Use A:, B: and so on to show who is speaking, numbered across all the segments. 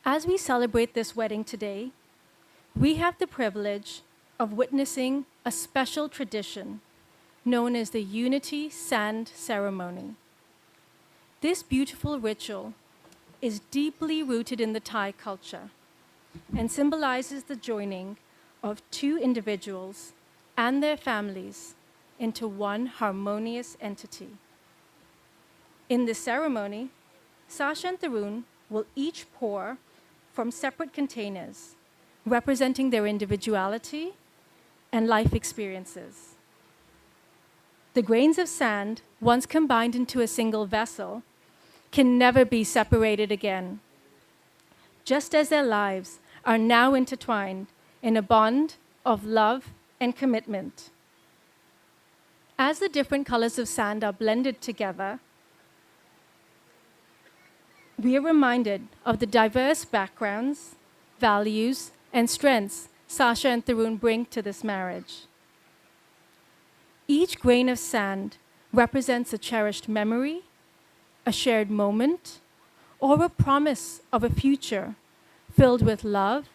A: As we celebrate this wedding today, we have the privilege of witnessing a special tradition known as the Unity Sand Ceremony. This beautiful ritual is deeply rooted in the Thai culture and symbolizes the joining of two individuals and their families into one harmonious entity. In this ceremony, Sasha and Tarun will each pour from separate containers, representing their individuality and life experiences. The grains of sand, once combined into a single vessel, can never be separated again, just as their lives are now intertwined in a bond of love and commitment. As the different colors of sand are blended together, we are reminded of the diverse backgrounds, values, and strengths Sasha and Tarun bring to this marriage. Each grain of sand represents a cherished memory, a shared moment, or a promise of a future filled with love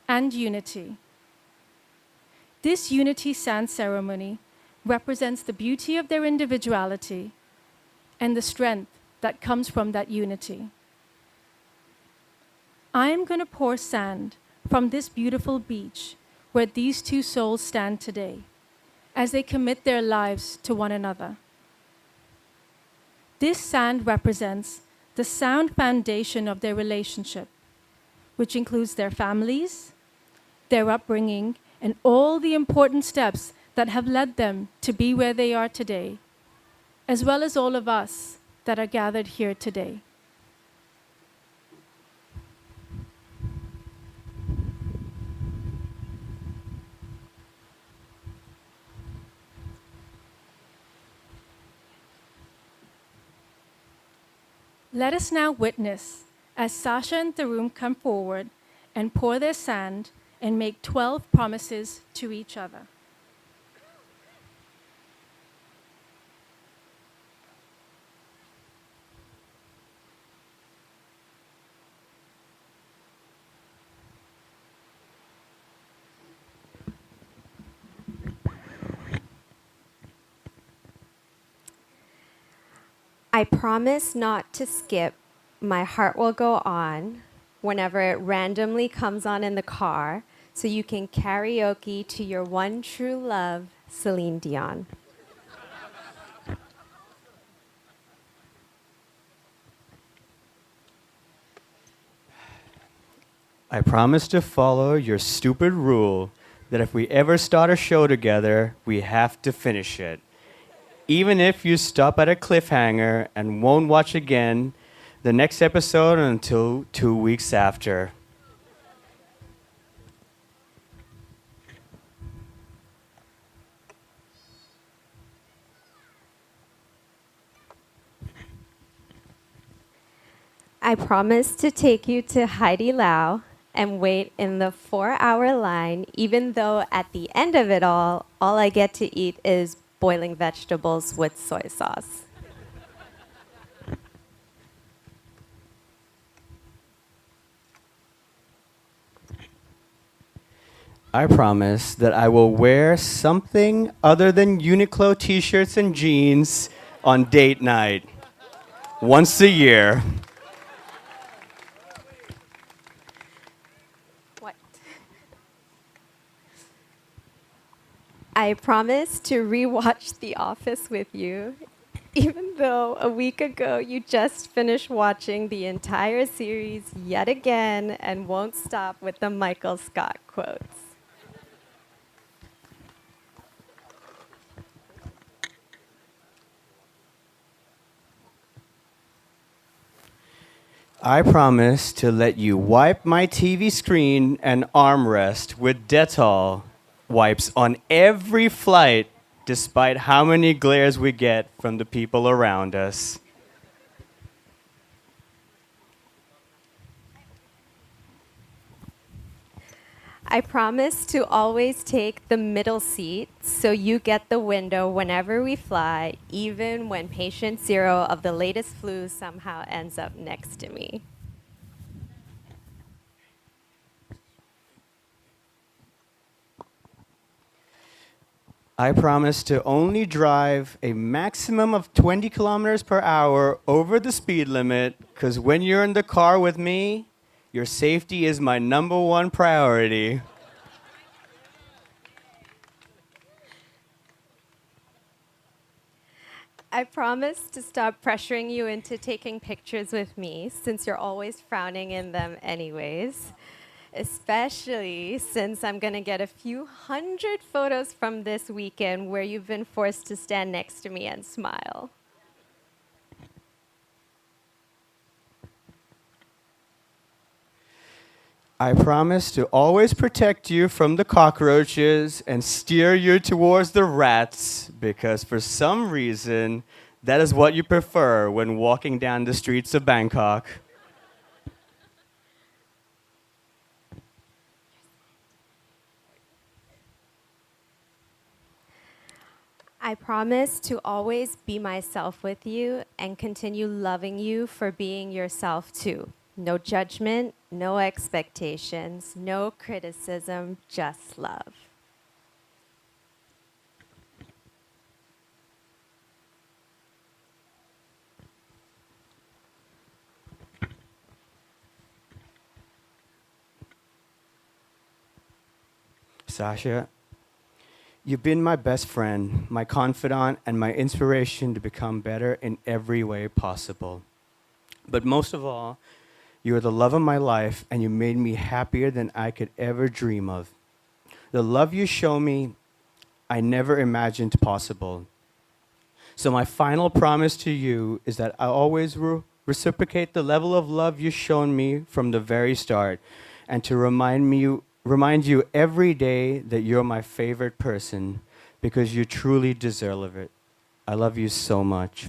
A: and unity. This Unity Sand ceremony represents the beauty of their individuality and the strength that comes from that unity. I am going to pour sand from this beautiful beach where these two souls stand today as they commit their lives to one another. This sand represents the sound foundation of their relationship, which includes their families, their upbringing, and all the important steps that have led them to be where they are today, as well as all of us that are gathered here today. Let us now witness as Sasha and Tarun come forward and pour their sand and make 12 promises to each other.
B: I promise not to skip My Heart Will Go On whenever it randomly comes on in the car so you can karaoke to your one true love, Celine Dion.
C: I promise to follow your stupid rule that if we ever start a show together, we have to finish it. Even if you stop at a cliffhanger and won't watch again the next episode until 2 weeks after.
B: I promise to take you to Heidi Lau and wait in the 4-hour line, even though at the end of it all I get to eat is boiling vegetables with soy sauce.
C: I promise that I will wear something other than Uniqlo t-shirts and jeans on date night once a year.
B: What? I promise to rewatch The Office with you, even though a week ago you just finished watching the entire series yet again and won't stop with the Michael Scott quotes.
C: I promise to let you wipe my TV screen and armrest with Dettol wipes on every flight, despite how many glares we get from the people around us.
B: I promise to always take the middle seat so you get the window whenever we fly, even when patient zero of the latest flu somehow ends up next to me.
C: I promise to only drive a maximum of 20 kilometers per hour over the speed limit, because when you're in the car with me, your safety is my number one priority.
B: I promise to stop pressuring you into taking pictures with me since you're always frowning in them anyways. Especially since I'm gonna get a few hundred photos from this weekend where you've been forced to stand next to me and smile.
C: I promise to always protect you from the cockroaches and steer you towards the rats, because for some reason, that is what you prefer when walking down the streets of Bangkok.
B: I promise to always be myself with you and continue loving you for being yourself too. No judgment, no expectations, no criticism, just love.
C: Sasha, you've been my best friend, my confidant, and my inspiration to become better in every way possible. But most of all, you are the love of my life, and you made me happier than I could ever dream of. The love you show me, I never imagined possible. So, my final promise to you is that I always reciprocate the level of love you've shown me from the very start, and to remind you every day that you're my favorite person, because you truly deserve it. I love you so much.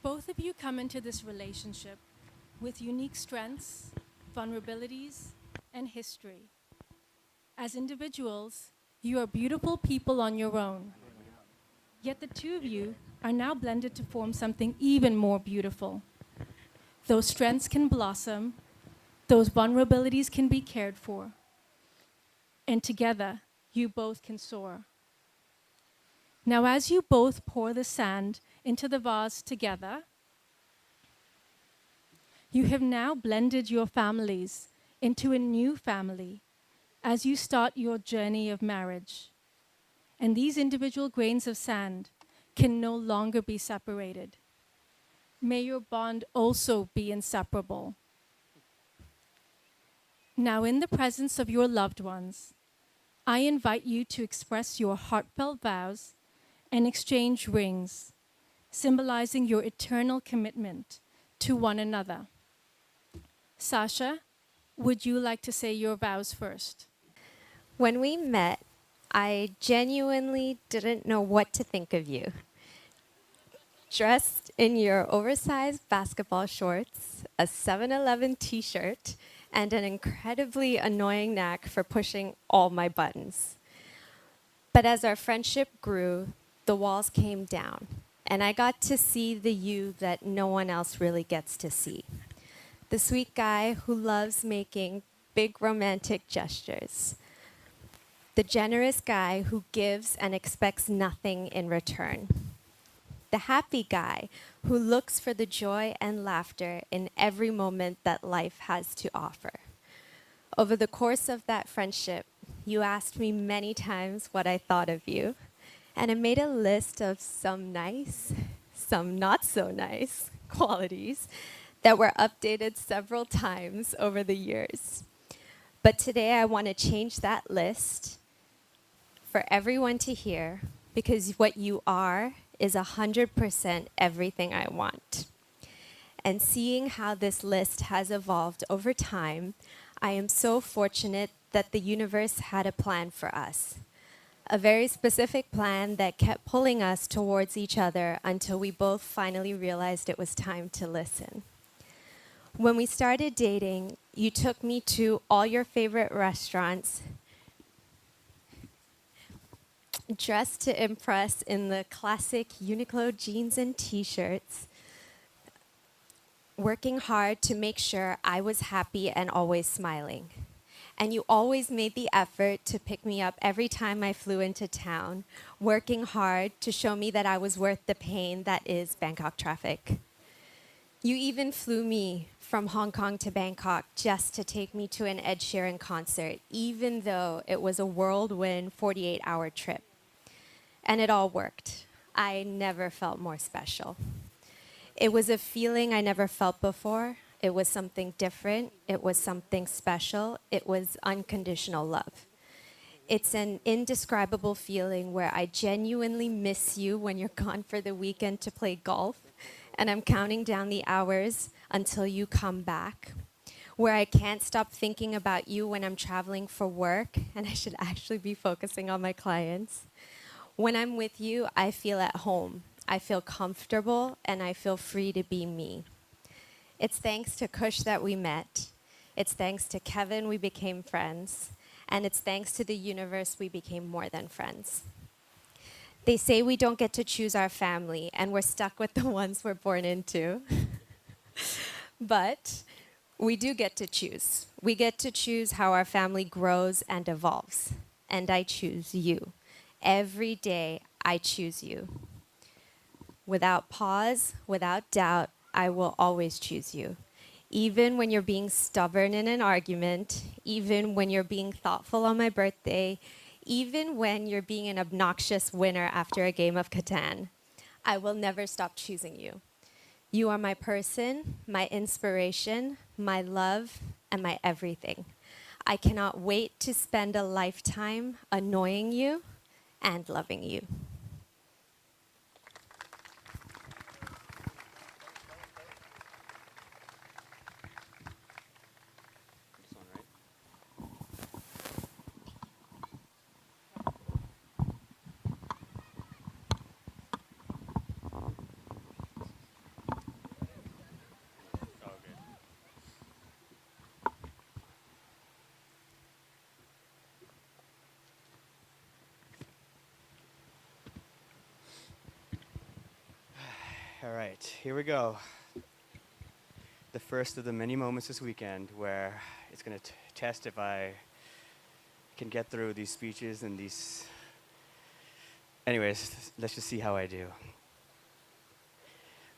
A: Both of you come into this relationship with unique strengths, vulnerabilities, and history. As individuals, you are beautiful people on your own. Yet the two of you are now blended to form something even more beautiful. Those strengths can blossom, those vulnerabilities can be cared for, and together you both can soar. Now, as you both pour the sand into the vase together, you have now blended your families into a new family as you start your journey of marriage. And these individual grains of sand can no longer be separated. May your bond also be inseparable. Now, in the presence of your loved ones, I invite you to express your heartfelt vows and exchange rings, symbolizing your eternal commitment to one another. Sasha, would you like to say your vows first?
B: When we met, I genuinely didn't know what to think of you. Dressed in your oversized basketball shorts, a 7-Eleven t-shirt, and an incredibly annoying knack for pushing all my buttons. But as our friendship grew, the walls came down, and I got to see the you that no one else really gets to see. The sweet guy who loves making big romantic gestures. The generous guy who gives and expects nothing in return. The happy guy who looks for the joy and laughter in every moment that life has to offer. Over the course of that friendship, you asked me many times what I thought of you, and I made a list of some nice, some not so nice qualities that were updated several times over the years. But today I want to change that list for everyone to hear, because what you are is 100% everything I want. And seeing how this list has evolved over time, I am so fortunate that the universe had a plan for us. A very specific plan that kept pulling us towards each other until we both finally realized it was time to listen. When we started dating, you took me to all your favorite restaurants. dressed to impress in the classic Uniqlo jeans and t-shirts, working hard to make sure I was happy and always smiling. And you always made the effort to pick me up every time I flew into town, working hard to show me that I was worth the pain that is Bangkok traffic. You even flew me from Hong Kong to Bangkok just to take me to an Ed Sheeran concert, even though it was a whirlwind 48-hour trip. And it all worked. I never felt more special. It was a feeling I never felt before. It was something different. It was something special. It was unconditional love. It's an indescribable feeling where I genuinely miss you when you're gone for the weekend to play golf, and I'm counting down the hours until you come back. Where I can't stop thinking about you when I'm traveling for work, and I should actually be focusing on my clients. When I'm with you, I feel at home. I feel comfortable, and I feel free to be me. It's thanks to Kush that we met. It's thanks to Kevin we became friends. And it's thanks to the universe we became more than friends. They say we don't get to choose our family, and we're stuck with the ones we're born into. But we do get to choose. We get to choose how our family grows and evolves. And I choose you. Every day, I choose you. Without pause, without doubt, I will always choose you. Even when you're being stubborn in an argument, even when you're being thoughtful on my birthday, even when you're being an obnoxious winner after a game of Catan, I will never stop choosing you. You are my person, my inspiration, my love, and my everything. I cannot wait to spend a lifetime annoying you and loving you.
C: All right, here we go. The first of the many moments this weekend where it's going to test if I can get through these speeches and these. Anyways, let's just see how I do.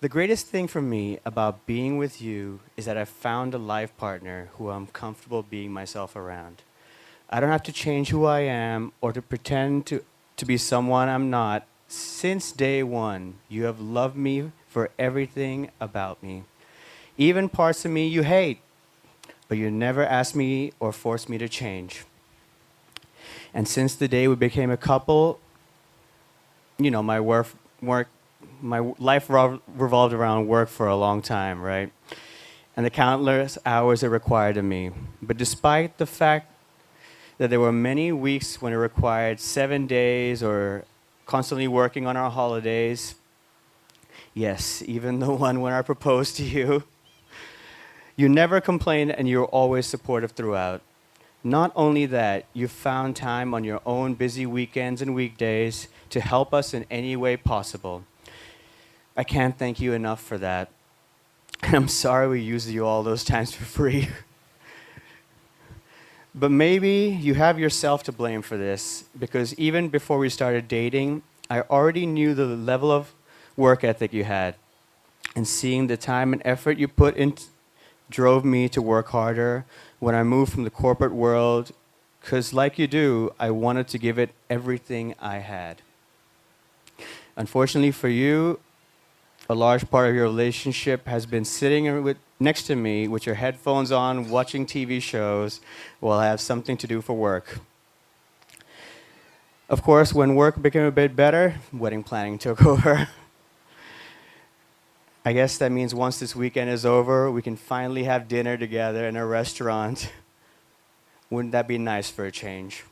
C: The greatest thing for me about being with you is that I've found a life partner who I'm comfortable being myself around. I don't have to change who I am or to pretend to be someone I'm not. Since day one, you have loved me for everything about me. Even parts of me you hate, but you never asked me or forced me to change. And since the day we became a couple, you know, my life revolved around work for a long time, right? And the countless hours it required of me. But despite the fact that there were many weeks when it required 7 days or constantly working on our holidays, yes, even the one when I proposed to you, you never complained and you were always supportive throughout. Not only that, you found time on your own busy weekends and weekdays to help us in any way possible. I can't thank you enough for that. And I'm sorry we used you all those times for free. But maybe you have yourself to blame for this, because even before we started dating, I already knew the level of work ethic you had. And seeing the time and effort you put in drove me to work harder when I moved from the corporate world, because like you do, I wanted to give it everything I had. Unfortunately for you, a large part of your relationship has been sitting next to me with your headphones on, watching TV shows, while I have something to do for work. Of course, when work became a bit better, wedding planning took over. I guess that means once this weekend is over, we can finally have dinner together in a restaurant. Wouldn't that be nice for a change?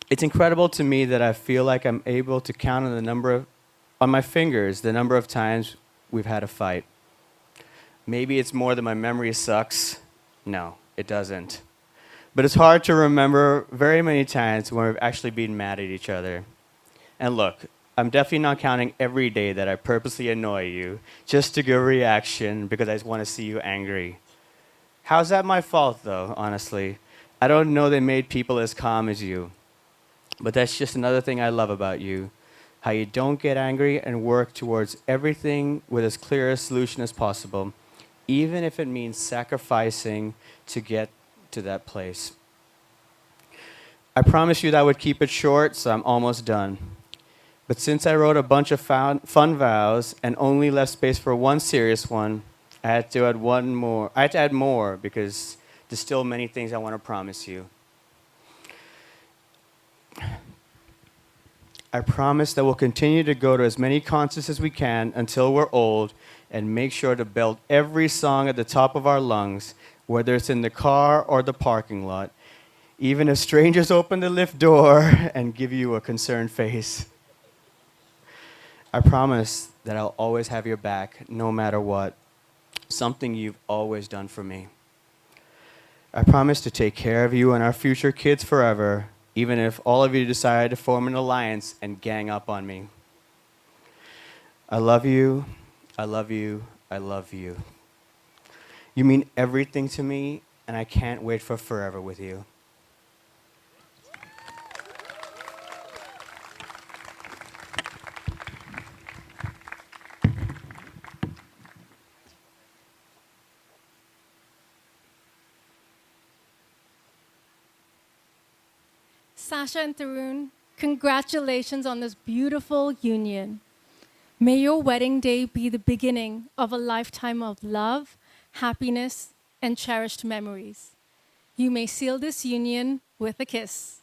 C: It's incredible to me that I feel like I'm able to count on my fingers the number of times we've had a fight. Maybe it's more that my memory sucks. No, it doesn't. But it's hard to remember very many times when we've actually been mad at each other. And look, I'm definitely not counting every day that I purposely annoy you just to get a reaction because I just want to see you angry. How's that my fault, though, honestly? I don't know they made people as calm as you. But that's just another thing I love about you. How you don't get angry and work towards everything with as clear a solution as possible, even if it means sacrificing to get to that place. I promised you that I would keep it short, so I'm almost done. But since I wrote a bunch of fun vows and only left space for one serious one, I had to add one more. I had to add more because there's still many things I want to promise you. I promise that we'll continue to go to as many concerts as we can until we're old and make sure to belt every song at the top of our lungs, whether it's in the car or the parking lot, even if strangers open the lift door and give you a concerned face. I promise that I'll always have your back, no matter what, something you've always done for me. I promise to take care of you and our future kids forever, even if all of you decide to form an alliance and gang up on me. I love you, I love you, I love you. You mean everything to me, and I can't wait for forever with you.
A: Sasha and Tarun, congratulations on this beautiful union. May your wedding day be the beginning of a lifetime of love, happiness, and cherished memories. You may seal this union with a kiss.